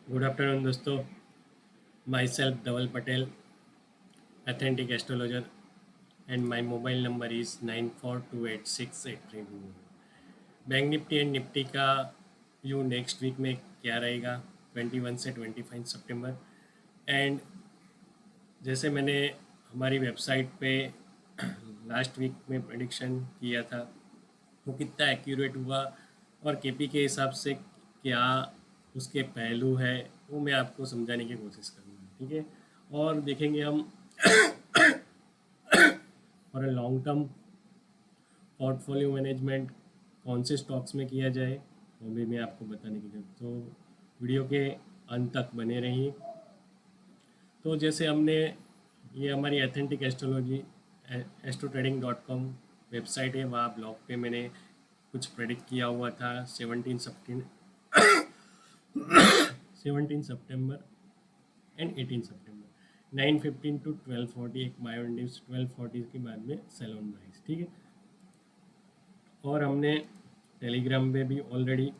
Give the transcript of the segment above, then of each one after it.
Good afternoon दोस्तों। Myself Dhaval Patel, authentic astrologer, and my mobile number is 94286832। Bank Nifty and Nifty का view next week में क्या रहेगा 21 से 25 सितंबर। एंड जैसे मैंने हमारी वेबसाइट पे लास्ट वीक में प्रेडिक्शन किया था वो कितना एक्यूरेट हुआ और केपी के हिसाब से क्या उसके पहलू है वो मैं आपको समझाने की कोशिश करूँगा, ठीक है। और देखेंगे हम और लॉन्ग टर्म पोर्टफोलियो मैनेजमेंट कौन से स्टॉक्स में किया जाए वो भी मैं आपको बताने की जरूरत, तो वीडियो के अंत तक बने रहिए। तो जैसे हमने ये हमारी एथेंटिक एस्ट्रोलॉजी astroTrading.com वेबसाइट है, वहाँ ब्लॉग पे मैंने कुछ प्रेडिक्ट किया हुआ था 17 सितंबर एंड 18 सितंबर 9:15 टू 12:40 एक बाय ऑन डिप्स 12:40 के बाद में सेल ऑन बाइस, ठीक है। और हमने टेलीग्राम पे भी ऑलरेडी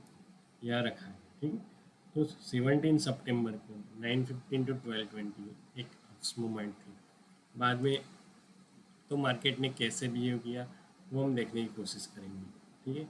यहाँ रखा है, ठीक है। तो 17 सितंबर को 9:15 टू 12:20 एक मूवमेंट थी। बाद में तो मार्केट ने कैसे बिहेव किया वो हम देखने की कोशिश करेंगे, ठीक है।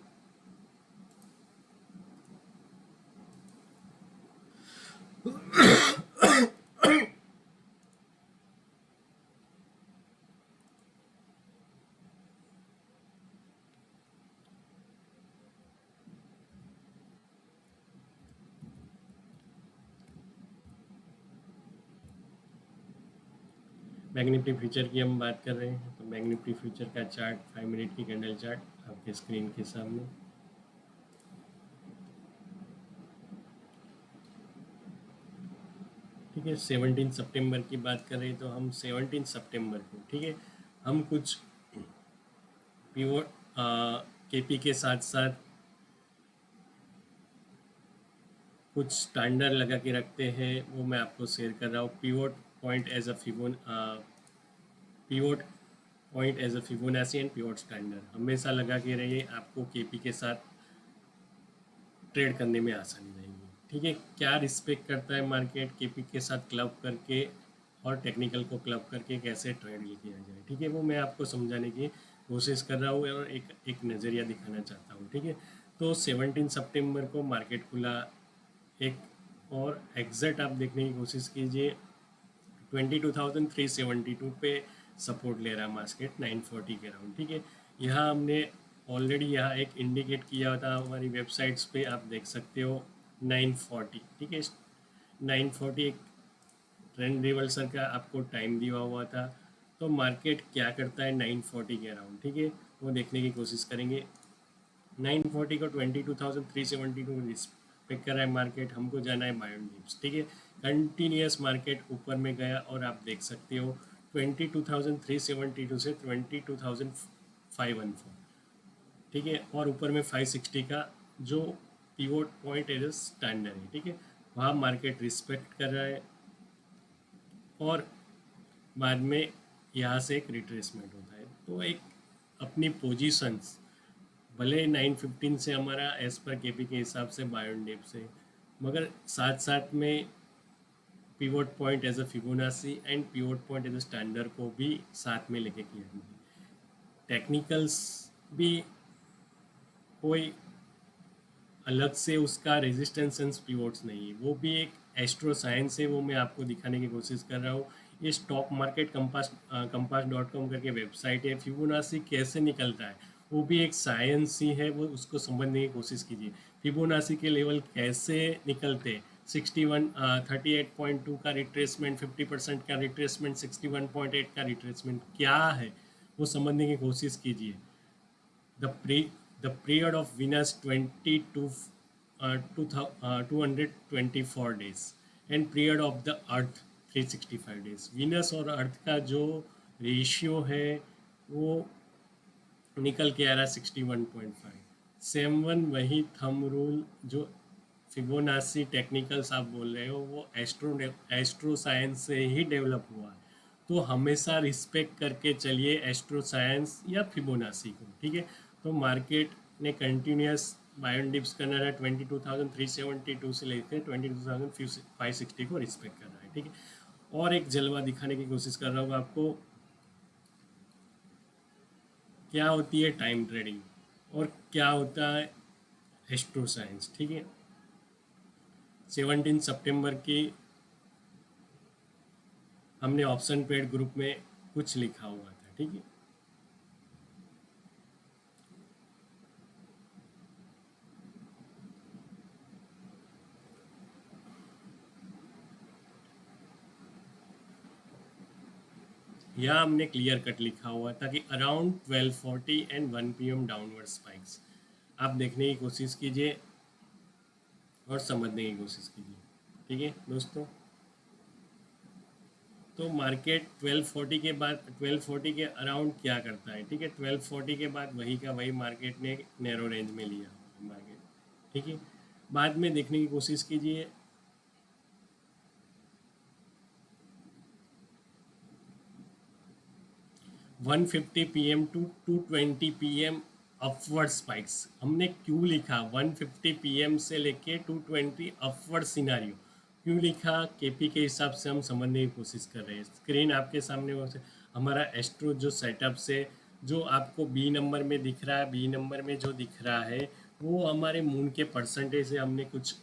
बैंक निफ्टी फ्यूचर की हम बात कर रहे हैं, तो बैंक निफ्टी फ्यूचर का चार्ट 5 मिनट की कैंडल चार्ट आपके स्क्रीन के सामने। ठीक है, 17 सितंबर की बात कर रहे हैं तो हम 17 सितंबर को, ठीक है, हम कुछ पीवोट केपी के साथ साथ कुछ स्टैंडर्ड लगा के रखते हैं, वो मैं आपको शेयर कर रहा हूँ। Pivot point as a pivot point as a Fibonacci and pivot standard हमेशा लगा के रहिए, आपको केपी के साथ ट्रेड करने में आसानी रहेगी, ठीक है। क्या रिस्पेक्ट करता है मार्केट केपी के साथ क्लब करके और टेक्निकल को क्लब करके कैसे ट्रेड किया जाए, ठीक है, वो मैं आपको समझाने की कोशिश कर रहा हूँ और एक नज़रिया दिखाना चाहता हूँ, ठीक है। तो 17 सितंबर को मार्केट खुला एक, और एग्जैक्ट आप देखने की कोशिश कीजिए 22,372 पे सपोर्ट ले रहा मार्केट 940 के राउंड, ठीक है। यहाँ हमने ऑलरेडी यहाँ एक इंडिकेट किया था हमारी वेबसाइट्स पे, आप देख सकते हो 940, ठीक है। 940 एक ट्रेंड रिवर्सल का आपको टाइम दिया हुआ था, तो मार्केट क्या करता है 940 के अराउंड, ठीक है, वो देखने की कोशिश करेंगे। 940 को 22,372 रिस्पेक्ट कर रहा है मार्केट, हमको जाना है बाय ऑन डिप्स, ठीक है। कंटिन्यूस मार्केट ऊपर में गया और आप देख सकते हो 22,372 से 22,514, ठीक है, और ऊपर में 560 का जो पीवोट पॉइंट एज स्टैंडर्ड है, ठीक है, वहाँ मार्केट रिस्पेक्ट कर रहा है और बाद में यहाँ से एक रिट्रेसमेंट होता है। तो एक अपनी पोजीशंस भले 9:15 से हमारा एज पर केपी के हिसाब से बाय ऑन डिप से, मगर साथ साथ में pivot point as a Fibonacci and pivot point as a standard को भी साथ में लेके किया। टेक्निकल्स भी कोई अलग से उसका रेजिस्टेंस पिवोट्स नहीं है, वो भी एक एस्ट्रो साइंस है, वो मैं आपको दिखाने की कोशिश कर रहा हूँ। ये स्टॉक मार्केट कंपास.com करके वेबसाइट है, फिबोनाची कैसे निकलता है वो भी एक साइंस ही है, वो उसको समझने की कोशिश कीजिए। फिबोनाची के लेवल कैसे निकलते, 38.2 का रिट्रेसमेंट, 50% का रिट्रेसमेंट, 61.8 का रिट्रेसमेंट क्या है वो समझने की कोशिश कीजिए। the pre the period of Venus 224 days and period of the Earth 365 days। Venus और अर्थ का जो रेशियो है वो निकल के आ रहा है 61.5। सेम वन वही थम रूल जो फिबोनाची टेक्निकल्स आप बोल रहे हो वो एस्ट्रो साइंस से ही डेवलप हुआ है, तो हमेशा रिस्पेक्ट करके चलिए एस्ट्रो साइंस या फिबोनाची को, ठीक है। तो मार्केट ने कंटिन्यूस बाय ऑन डिप्स करना है 22,372 से लेकर 22,560 को रिस्पेक्ट कर रहा है, ठीक है। और एक जलवा दिखाने की कोशिश कर रहा हूँ आपको, क्या होती है टाइम ट्रेडिंग और क्या होता है एस्ट्रो साइंस, ठीक है। 17 सितंबर की हमने ऑप्शन पेड ग्रुप में कुछ लिखा हुआ था, ठीक है। यहाँ हमने क्लियर कट लिखा हुआ था कि around 12:40 and 1 PM downward spikes. आप देखने की कोशिश कीजिए और समझने की कोशिश कीजिए, ठीक है दोस्तों। तो मार्केट 12:40 के बाद 12:40 के अराउंड क्या करता है, ठीक है। 12:40 के बाद वही का वही मार्केट ने नैरो रेंज में लिया मार्केट, ठीक है। बाद में देखने की कोशिश कीजिए, 1:50 PM to 2:20 PM upward spikes. हमने क्यों लिखा 1:50 PM से लेके 2:20 अपवर्ड सिनारियो क्यों लिखा, केपी के हिसाब से हम समझने की कोशिश कर रहे हैं। स्क्रीन आपके सामने वो हमारा एस्ट्रो जो सेटअप से जो आपको बी नंबर में दिख रहा है, बी नंबर में जो दिख रहा है वो हमारे मून के परसेंटेज से हमने कुछ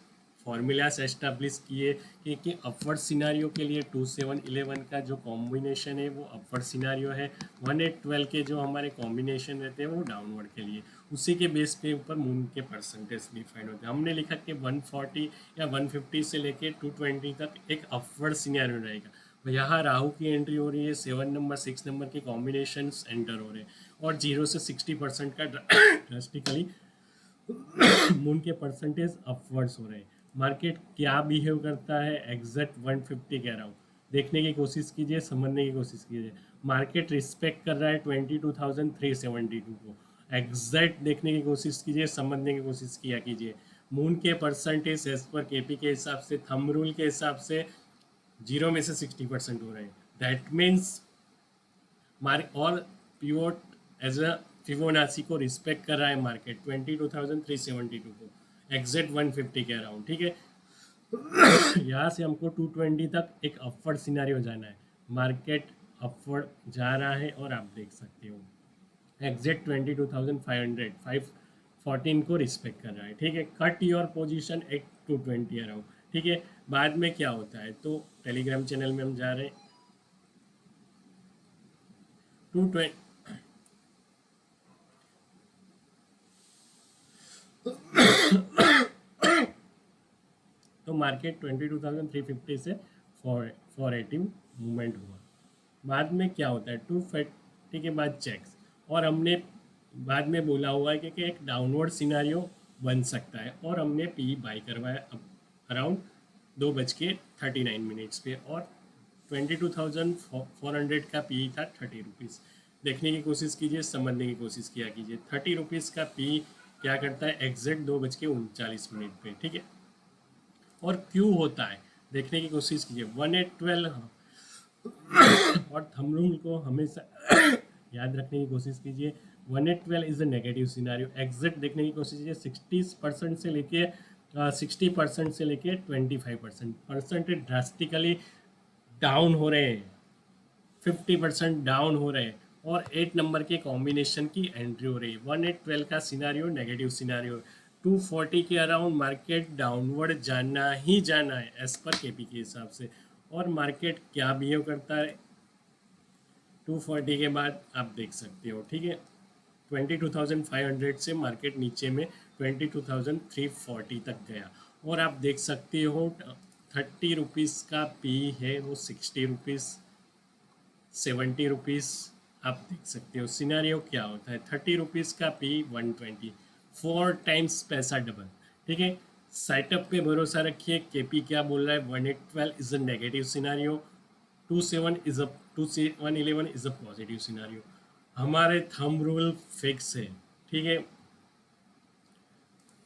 फॉर्मूलाज एस्टेब्लिश किए कि अपवर्ड सिनारियो के लिए 2711 का जो कॉम्बिनेशन है वो अपवर्ड सिनारियो है, 1812 के जो हमारे कॉम्बिनेशन रहते हैं वो डाउनवर्ड के लिए। उसी के बेस पे ऊपर मून के परसेंटेज डिफाइन होते हैं। हमने लिखा कि 140 या 150 से लेके 220 तक एक अपवर्ड सिनारियो रहेगा। यहाँ राहु की एंट्री हो रही है, 7 नंबर 6 नंबर के कॉम्बिनेशन एंटर हो रहे हैं और 0 से 60% का ड्रास्टिकली मून के परसेंटेज अपवर्ड्स हो रहे हैं। मार्केट क्या बिहेव करता है एग्जैक्ट 150 कह रहा हूँ, देखने की कोशिश कीजिए, समझने की कोशिश कीजिए। मार्केट रिस्पेक्ट कर रहा है 22,372 को, एग्जैक्ट देखने की कोशिश कीजिए, समझने की कोशिश किया कीजिए। मून के परसेंटेज एज पर केपी के हिसाब से, थंब रूल के हिसाब से 0 में से 60% हो रहे हैं। दैट मीन्स मार्क और पिवोट एज अ फिबोनाची को रिस्पेक्ट कर रहा है मार्केट 22,372 को, एग्जैक्ट 150 के अराउंड, ठीक है। यहाँ से हमको 220 तक एक अपवर्ड सिनारियो जाना है। मार्केट अपवर्ड जा रहा है और आप देख सकते हो एग्जैक्ट 22,500 514 को रिस्पेक्ट कर रहा है, ठीक है। Cut your position at 220 around, ठीक है। बाद में क्या होता है, तो टेलीग्राम चैनल में हम जा रहे हैं 220। तो मार्केट 22,350 से 480 मूवमेंट हुआ। बाद में क्या होता है 250 के बाद चेक्स, और हमने बाद में बोला हुआ है कि एक डाउनवर्ड सिनारियो बन सकता है और हमने पी बाई करवाया अराउंड 2:39 पे और 22,400 का पी था 30 रुपीज़। देखने की कोशिश कीजिए, समझने की कोशिश किया कीजिए। 30 रुपीज़ का पी क्या करता है एग्जैक्ट 2:39 पे, ठीक है। और क्यों होता है देखने की कोशिश कीजिए 1812। और थंब रूल को हमेशा याद रखने की कोशिश कीजिए। 1812 is a negative scenario, exact देखने की कोशिश कीजिए। 60% से लेके 60% से लेके 25% परसेंटेज ड्रास्टिकली डाउन हो रहे हैं, 50% डाउन हो रहे हैं और 8 नंबर के कॉम्बिनेशन की एंट्री हो रही है। 1812 का सिनारियो नेगेटिव सिनारियो, 240 के अराउंड मार्केट डाउनवर्ड जाना ही जाना है एज पर केपी के हिसाब से। और मार्केट क्या बिहेव करता है 240 के बाद आप देख सकते हो, ठीक है। 22,500 से मार्केट नीचे में 22,340 तक गया और आप देख सकते हो 30 रुपीज़ का पी है वो 60 रुपीज़ 70 रुपीज़। आप देख सकते हो सिनारियो क्या होता है। 30 रुपीज़ का पी 120, 4 टाइम्स पैसा डबल, ठीक है। सेटअप पे भरोसा रखिए, केपी क्या बोल रहा है 1812 is a negative scenario, 2711 is a positive scenario. हमारे थंब रूल फिक्स है, ठीक है।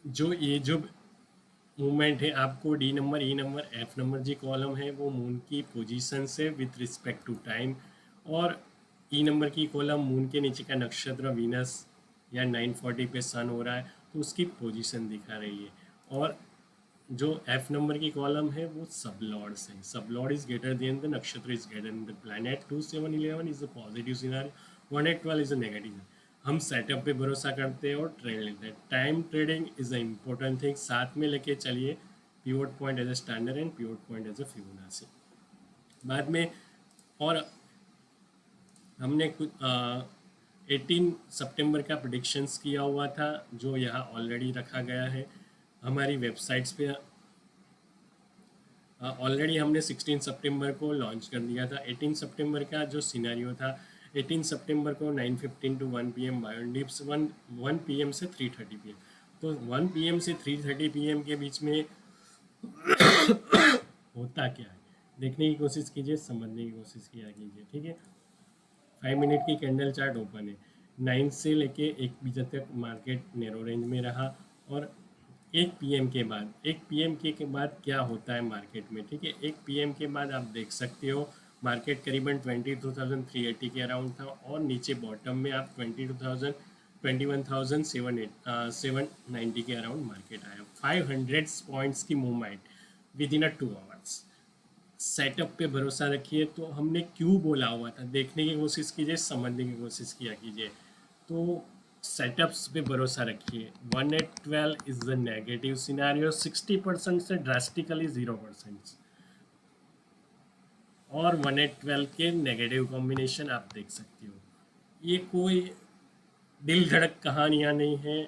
जो ये जो मूवमेंट है आपको D number E number F number G column है वो मून की पोजीशन से विथ रिस्पेक्ट टू टाइम, और ई नंबर की कॉलम मून के नीचे का नक्षत्र वीनस या 940 पे सन हो रहा है। तो उसकी पोजीशन दिखा रही है। और जो एफ नंबर की कॉलम है वो सब लॉर्ड्स है। Sub lord is greater than the nakshatra is greater than the planet. 2 7 11 is a positive scenario, 1 8 12 is a negative. हम सेटअप पे भरोसा करते हैं और ट्रेड लेते हैं। Time trading is a important thing, साथ में लेके चलिए pivot point as a standard and pivot point as a Fibonacci बाद में। और हमने कुछ 18 सितंबर का प्रिडिक्शंस किया हुआ था जो यहाँ ऑलरेडी रखा गया है हमारी वेबसाइट्स पे। ऑलरेडी हमने 16 सितंबर को लॉन्च कर दिया था। 18 सितंबर का जो सिनेरियो था, 18 सितंबर को 9:15 टू 1 PM बायोडिप्स, 1 PM से 3:30 PM। तो 1 PM से 3:30 PM के बीच में होता क्या है देखने की कोशिश कीजिए, समझने की कोशिश किया कीजिए, ठीक है। 5 मिनट की कैंडल चार्ट ओपन है। 9 से लेके 1 बजे तक मार्केट नैरो रेंज में रहा। और 1 PM के बाद, 1 PM के बाद क्या होता है मार्केट में, ठीक है। 1 PM के बाद आप देख सकते हो मार्केट करीबन 22,380 के अराउंड था और नीचे बॉटम में आप 21,790 के अराउंड मार्केट आया। 500 पॉइंट्स की movement with in a 2 hours. Setup पे भरोसा रखिए। तो हमने क्यों बोला हुआ था देखने की कोशिश कीजिए, समझने की कोशिश किया कीजिए। तो सेटअप्स पे भरोसा रखिए। 1 8 12 इज द नेगेटिव सिनेरियो, 60% से ड्रास्टिकली 0%। और 1 8 12 के नेगेटिव कॉम्बिनेशन आप देख सकते हो। ये कोई दिल धड़क कहानियाँ नहीं है,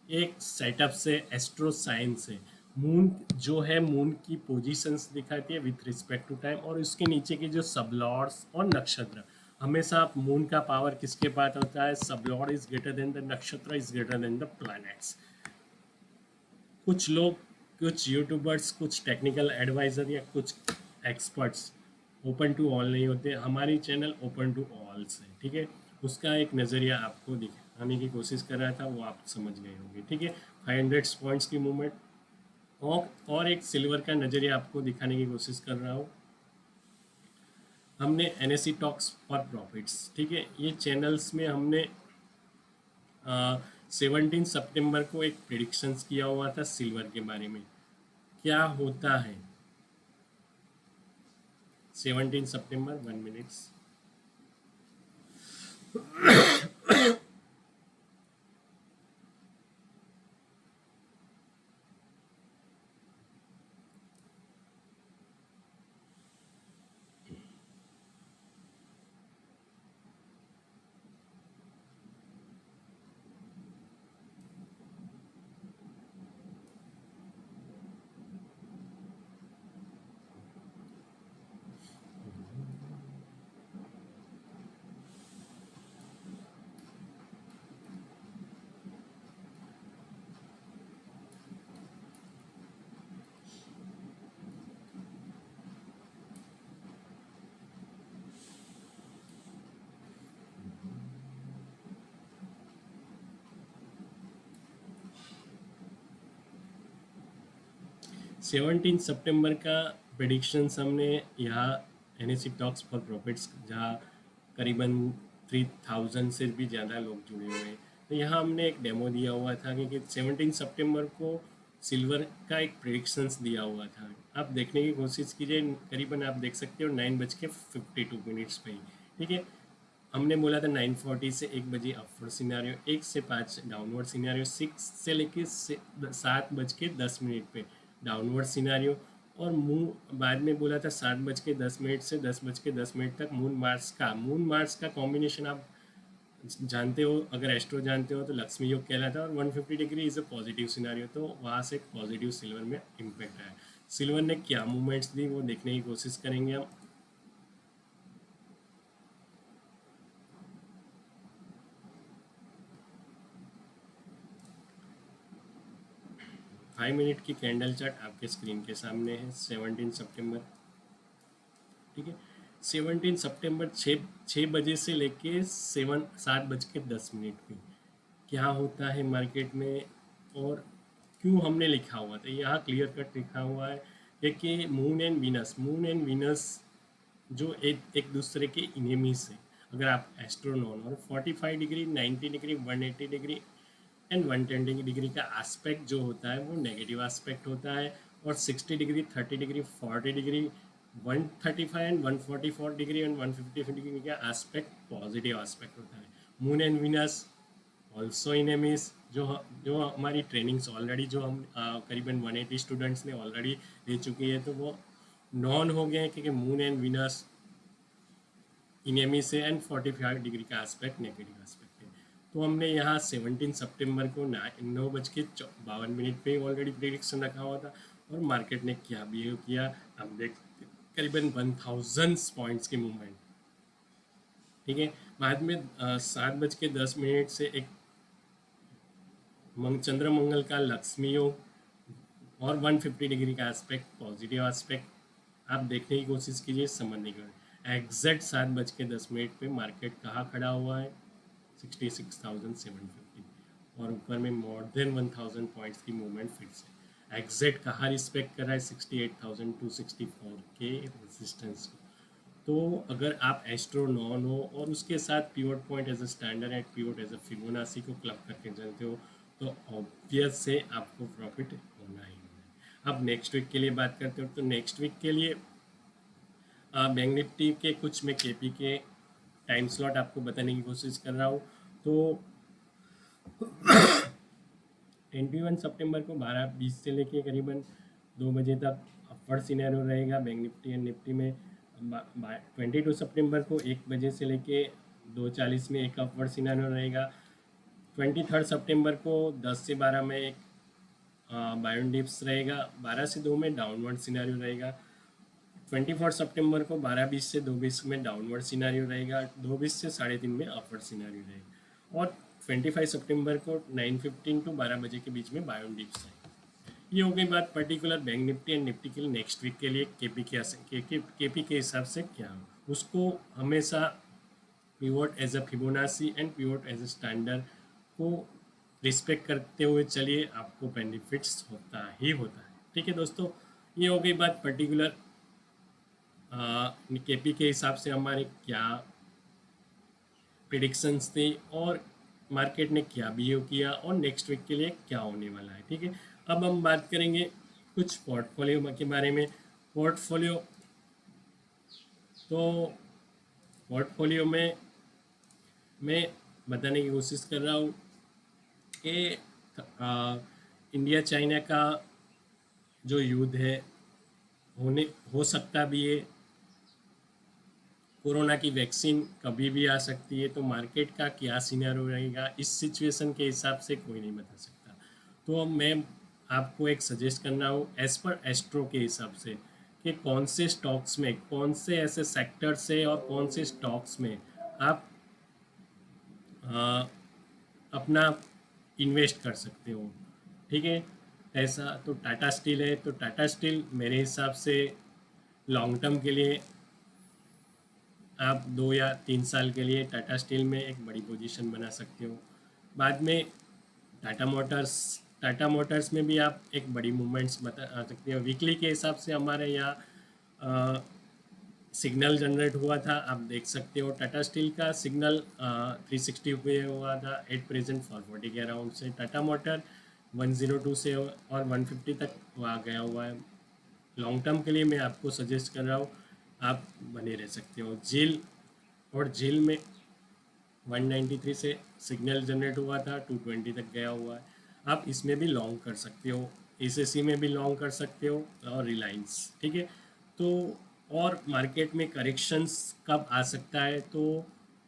एक सेटअप से एस्ट्रो साइंस है। मून जो है, मून की पोजीशंस दिखाती है विथ रिस्पेक्ट टू टाइम, और उसके नीचे के जो सबलॉर्ड्स और नक्षत्र, हमेशा आप मून का पावर किसके पास होता है, sublord is greater than the nakshatra is greater than the planets. कुछ लोग, कुछ यूट्यूबर्स, कुछ टेक्निकल एडवाइजर या कुछ एक्सपर्ट्स ओपन टू ऑल नहीं होते। हमारी चैनल ओपन टू ऑल है, ठीक है। उसका एक नज़रिया आपको दिखाने की कोशिश कर रहा था, वो आप समझ गए होंगे, ठीक है। 500 पॉइंट्स की मूवमेंट और एक सिल्वर का नज़रिया आपको दिखाने की कोशिश कर रहा हूँ। हमने NSE टॉक्स फॉर प्रॉफिट्स, ठीक है, ये चैनल्स में हमने 17 सितंबर को एक प्रिडिक्शंस किया हुआ था सिल्वर के बारे में। क्या होता है 17 सितंबर, 1 मिनट। सेवनटीन सितंबर का प्रेडिक्शंस हमने यहाँ NSE टॉक्स फॉर प्रॉफिट्स, जहाँ करीबन 3000 से भी ज़्यादा लोग जुड़े हुए हैं। तो यहाँ हमने एक डेमो दिया हुआ था कि 17 सितंबर को सिल्वर का एक प्रेडिक्शंस दिया हुआ था। आप देखने की कोशिश कीजिए, करीबन आप देख सकते हो 9:52 पे ही, ठीक है। हमने बोला था 9:40 से 1 बजे अपवर्ड सिनेरियो, 1 से 5 डाउनवर्ड सिनेरियो, 6 से लेके 7:10 पे डाउनवर्ड सिनेरियो। और मून बाद में बोला था 7:10 से 10:10 तक मून मार्स का कॉम्बिनेशन आप जानते हो, अगर एस्ट्रो जानते हो तो लक्ष्मी योग कहलाता है। और 150 degree is a positive scenario, तो वहाँ से पॉजिटिव सिल्वर में इम्पैक्ट आया। सिल्वर ने क्या मूवमेंट्स दी वो देखने की कोशिश करेंगे हम। 5 मिनट की कैंडल चार्ट आपके स्क्रीन के सामने है। 17 सितंबर, ठीक है। 17 सितंबर 6 बजे से लेके 7:10 पे क्या होता है मार्केट में, और क्यों हमने लिखा हुआ था यहाँ क्लियर कट लिखा हुआ है कि मून एंड वीनस जो एक एक दूसरे के इनेमीज हैं। अगर आप एस्ट्रोनॉन और 45 degree, 90 degree, 180 degree and 120 degree का एस्पेक्ट जो होता है वो नेगेटिव एस्पेक्ट होता है, और 60 degree, 30 degree, 40 degree, 135 and 144 degree and 150 degree का एस्पेक्ट पॉजिटिव एस्पेक्ट होता है। Moon and Venus also in amiss, जो हमारी ट्रेनिंग्स ऑलरेडी जो हम करीबन 180 स्टूडेंट्स ने ऑलरेडी ले चुकी है, तो वो नॉन हो गए हैं, क्योंकि मून एंड विनस इनेमी से एंड 45 डिग्री का एस्पेक्ट नेगेटिव एस्पेक्ट है। तो हमने यहाँ 17 सितंबर को 9:52 पे ऑलरेडी प्रेडिक्शन रखा हुआ था, और मार्केट ने क्या बिहेव किया हम देख, करीबन 1000 पॉइंट्स की मूवमेंट। ठीक है, बाद में 7:10 से एक चंद्रमंगल का लक्ष्मी योग और 150 डिग्री का एस्पेक्ट पॉजिटिव एस्पेक्ट। आप देखने की कोशिश कीजिए, समझने की। एग्जैक्ट 7:10 पे मार्केट कहाँ खड़ा हुआ है, 66,750, और ऊपर में मोर देन 1000 पॉइंट्स की मूवमेंट फिर से एग्जैक्ट कहाँ रिस्पेक्ट कर रहा है, 68,264 के रेजिस्टेंस को। तो अगर आप एस्ट्रो नॉन हो और उसके साथ pivot point as a standard and pivot as a Fibonacci को क्लब करके चलते हो, तो ऑब्वियस से आपको प्रॉफिट होना ही होना है। अब नेक्स्ट वीक के लिए बात करते हो, तो नेक्स्ट वीक के लिए बैंक निफ्टी के कुछ मैं केपी के टाइम स्लॉट आपको बताने की कोशिश कर रहा हूँ। तो 21 सितंबर को 12:20 से लेके करीबन 2 बजे तक अपवर्ड सिनेरियो रहेगा बैंक निफ्टी एंड निफ्टी में। 22 सितंबर को 1 बजे से लेके 2:40 में एक अपवर्ड सिनेरियो रहेगा। 23 सितंबर को 10 से 12 में एक बायन डिप्स रहेगा, 12 से 2 में डाउनवर्ड सिनेरियो रहेगा। 24 सितंबर को 12:20 से 2:20 में डाउनवर्ड सिनेरियो रहेगा, 2:20 से 3:30 में अपवर्ड सिनेरियो रहेगा, और 25 सितंबर को 9:15 टू 12 बजे के बीच में बायन डिप्स रहेगा। ये हो गई बात particular bank Nifty and Nifty के लिए नेक्स्ट वीक के लिए। केपी के हिसाब से क्या हो, उसको हमेशा pivot as a Fibonacci and pivot as a standard को रिस्पेक्ट करते हुए चलिए, आपको बेनिफिट्स होता ही होता है। ठीक है दोस्तों, ये हो गई बात पर्टिकुलर केपी के हिसाब से हमारे क्या प्रिडिक्शंस थे और मार्केट ने क्या बिहेव किया और नेक्स्ट वीक के लिए क्या होने वाला है। ठीक है, अब हम बात करेंगे कुछ पोर्टफोलियो के बारे में। पोर्टफोलियो, तो पोर्टफोलियो में मैं बताने की कोशिश कर रहा हूँ कि इंडिया चाइना का जो युद्ध है हो सकता भी है, कोरोना की वैक्सीन कभी भी आ सकती है, तो मार्केट का क्या सिनेरियो रहेगा इस सिचुएशन के हिसाब से कोई नहीं बता सकता। तो मैं आपको एक सजेस्ट करना हूँ एज पर एस्ट्रो के हिसाब से कि कौन से स्टॉक्स में, कौन से ऐसे सेक्टर से और कौन से स्टॉक्स में आप अपना इन्वेस्ट कर सकते हो। ठीक है, ऐसा तो टाटा स्टील है, तो टाटा स्टील मेरे हिसाब से लॉन्ग टर्म के लिए आप 2 या 3 साल के लिए टाटा स्टील में एक बड़ी पोजीशन बना सकते हो। बाद में टाटा मोटर्स में भी आप एक बड़ी मूवमेंट्स बता सकते हो। वीकली के हिसाब से हमारे यहाँ सिग्नल जनरेट हुआ था, आप देख सकते हो टाटा स्टील का सिग्नल 360 पे हुआ था एट प्रेजेंट 440 के अराउंड से। टाटा मोटर 102 से और 150 तक वहाँ गया हुआ है। लॉन्ग टर्म के लिए मैं आपको सजेस्ट कर रहा हूँ, आप बने रह सकते हो। झील में 193 से सिग्नल जनरेट हुआ था, 220 तक गया हुआ है। आप इसमें भी लॉन्ग कर सकते हो, एसएससी में भी लॉन्ग कर सकते हो, और रिलायंस। ठीक है, तो और मार्केट में करेक्शंस कब आ सकता है, तो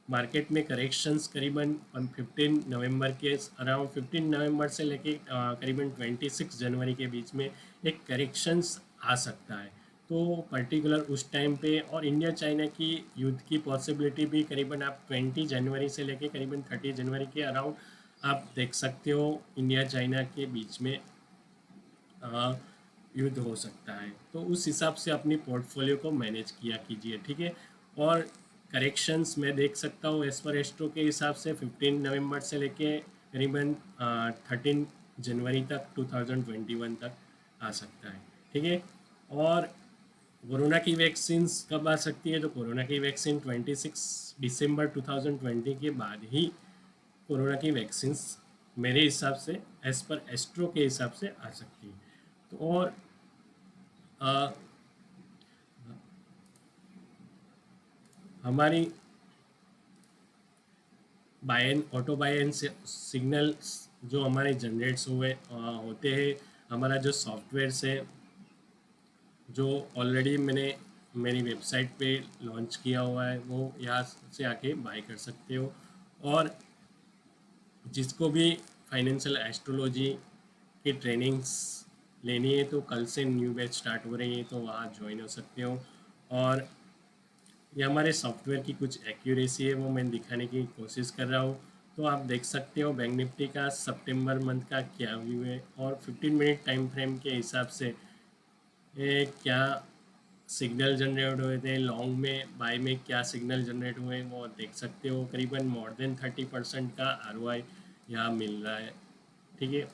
मार्केट में करेक्शंस करीबन 15 नवंबर के अराउंड, 15 नवंबर से लेके करीबन 26 जनवरी के बीच में एक करेक्शंस आ सकता है। तो पर्टिकुलर उस टाइम पे, और इंडिया चाइना की युद्ध की पॉसिबिलिटी भी करीबन आप 20 जनवरी से लेके करीबन 30 जनवरी के अराउंड आप देख सकते हो, इंडिया चाइना के बीच में युद्ध हो सकता है। तो उस हिसाब से अपनी पोर्टफोलियो को मैनेज किया कीजिए। ठीक है, और करेक्शंस मैं देख सकता हूँ एस पर एस्ट्रो के हिसाब से 15 नवंबर से लेके करीबन 13 जनवरी तक 2021 तक आ सकता है। ठीक है, और कोरोना की वैक्सीन कब आ सकती है, तो कोरोना की वैक्सीन 26 दिसंबर 2020 के बाद ही कोरोना की वैक्सीन मेरे हिसाब से एज पर एस्ट्रो के हिसाब से आ सकती है। तो और अ, हमारी बायन ऑटो बायन से सिग्नल्स जो हमारे जनरेट्स हुए होते हैं, हमारा जो सॉफ्टवेयर से जो ऑलरेडी मैंने मेरी वेबसाइट पे लॉन्च किया हुआ है, वो यहाँ से आके बाय कर सकते हो। और जिसको भी फाइनेंशियल एस्ट्रोलॉजी की ट्रेनिंग्स लेनी है तो कल से न्यू बैच स्टार्ट हो रही है, तो वहाँ ज्वाइन हो सकते हो। और ये हमारे सॉफ्टवेयर की कुछ एक्यूरेसी है, वो मैं दिखाने की कोशिश कर रहा हूँ। तो आप देख सकते हो बैंक निफ्टी का सितंबर मंथ का क्या व्यू है, और 15 मिनट टाइम फ्रेम के हिसाब से ये क्या सिग्नल जनरेट हुए थे, लॉन्ग में बाय में क्या सिग्नल जनरेट हुए, वो देख सकते हो। करीबन मोर देन 30% का ROI यहाँ मिल रहा है। ठीक है,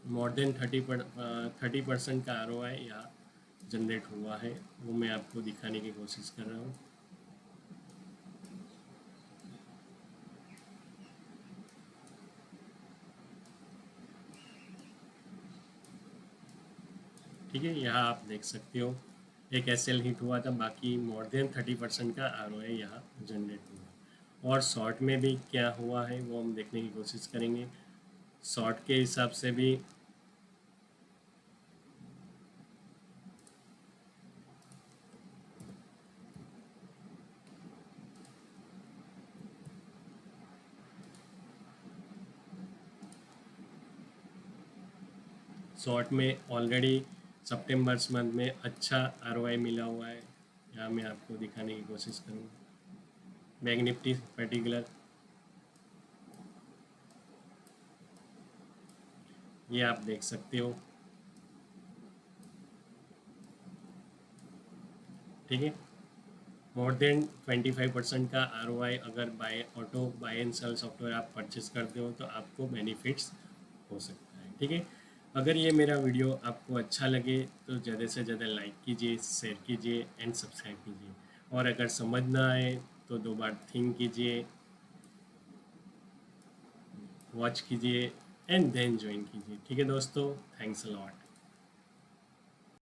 मोर देन 30% का ROI यहाँ जनरेट हुआ है, वो मैं आपको दिखाने की कोशिश कर रहा हूँ। ठीक है, यहाँ आप देख सकते हो एक SL हिट हुआ था, बाकी मोर देन 30% का ROI यहाँ जनरेट हुआ। और शॉर्ट में भी क्या हुआ है वो हम देखने की कोशिश करेंगे। शॉर्ट के हिसाब से भी शॉर्ट में ऑलरेडी सितंबर मंथ में अच्छा ROI मिला हुआ है, यहाँ मैं आपको दिखाने की कोशिश करूँगा। बैंक निफ्टी पर्टिकुलर ये आप देख सकते हो। ठीक है, मोर देन 25% का ROI अगर buy auto buy and sell software आप परचेस करते हो तो आपको बेनिफिट्स हो सकता है। ठीक है, अगर ये मेरा वीडियो आपको अच्छा लगे तो ज़्यादा से ज़्यादा लाइक कीजिए, शेयर कीजिए एंड सब्सक्राइब कीजिए। और अगर समझ ना आए तो दो बार थिंक कीजिए, वॉच कीजिए एंड देन ज्वाइन कीजिए। ठीक है दोस्तों, थैंक्स अ लॉट।